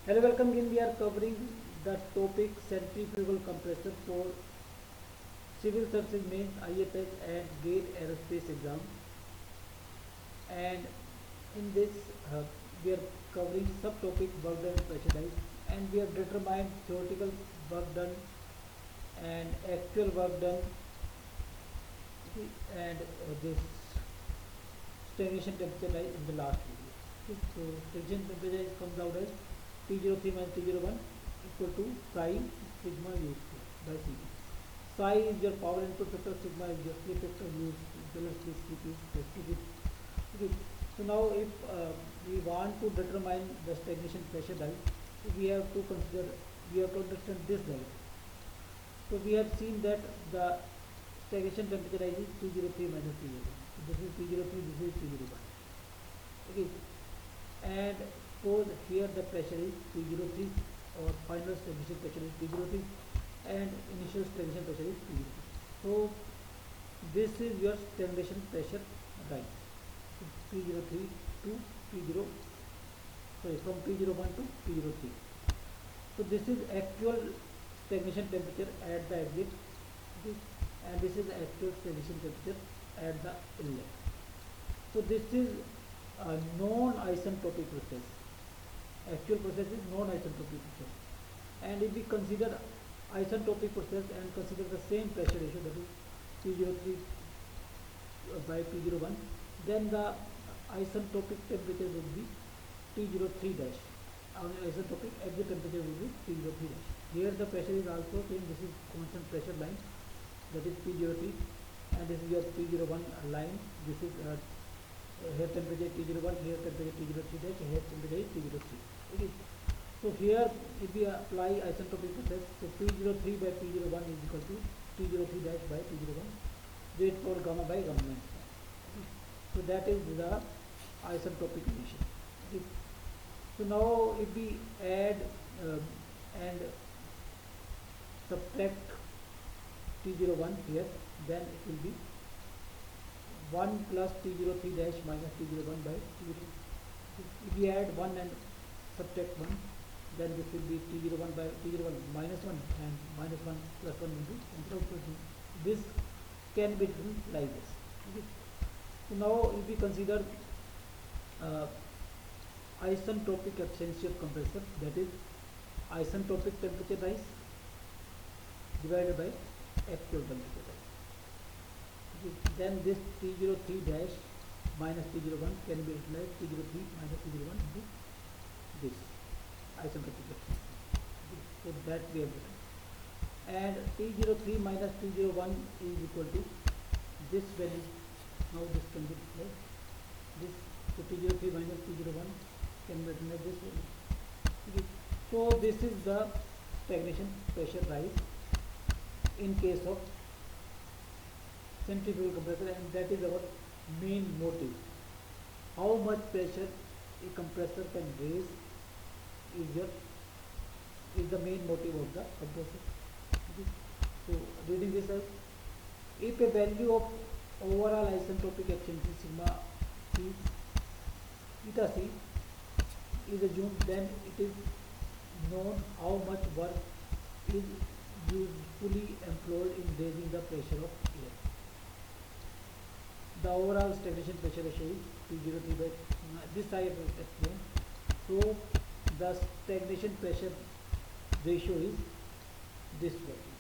Hello, welcome again. We are covering the topic centrifugal compressor for civil services mains, IFS and GATE aerospace exam. And in this, we are covering subtopic work done and pressurized, and we have determined theoretical work done and actual work done, and this stagnation temperature rise in the last video. Okay, so stagnation temperature comes out as T03 minus T01 equal to psi sigma u square by Cv. Psi is your power input factor, sigma is your slip factor, u is slip is specific. Okay, so now if we want to determine the stagnation pressure rise, so we have to understand this rise. So we have seen that the stagnation temperature rise is T03 minus T01. So this is T03, this is T01. Okay, and suppose here the pressure is T03 or final stagnation pressure is T03 and initial stagnation pressure is T03. So this is your stagnation pressure rise. T03 to T0, sorry, from T01 to T03. So this is actual stagnation temperature at the exit, okay, and this is actual stagnation temperature at the inlet. So this is a non-isentropic process. Actual process is non-isentropic process. And if we consider isentropic process and consider the same pressure ratio, that is P03 by P01, then the isentropic temperature would be T03 dash. Our isentropic exit temperature will be T03 dash. Here the pressure is also same. This is constant pressure line, that is P03, and this is your P01 line. This is here temperature T01, here temperature T03 dash, here temperature is T03. Okay. So here if we apply isentropic process, so P03 by P01 is equal to T03 dash by T01, rate for gamma by gamma minus 1. Okay. So that is the isentropic relation. Okay. So now if we add and subtract T01 here, then it will be 1 plus T03 dash minus T01 by T03. If we add 1 and subtract 1, then this will be T01 by T01 minus 1 and minus 1 plus 1 will be cancelled out. This can be written like this. Okay. So now if we consider isentropic efficiency of compressor, that is isentropic temperature rise divided by actual temperature rise. Okay. Then this T03 dash minus T01 can be written as T03 minus T01 into this isentropic efficiency. Okay. So that we have written. And T03 minus T01 is equal to this value. Now this can be written as this. So T03 minus T01 can be written as this value. Okay. So this is the stagnation pressure rise in case of centrifugal compressor, and that is our main motive. How much pressure a compressor can raise is the main motive of the compressor. Okay. So reading this as, if a value of overall isentropic efficiency sigma c eta c is assumed, then it is known how much work is usefully employed in raising the pressure of air. The overall stagnation pressure ratio is P03 by this I have explained. So the stagnation pressure ratio is this value.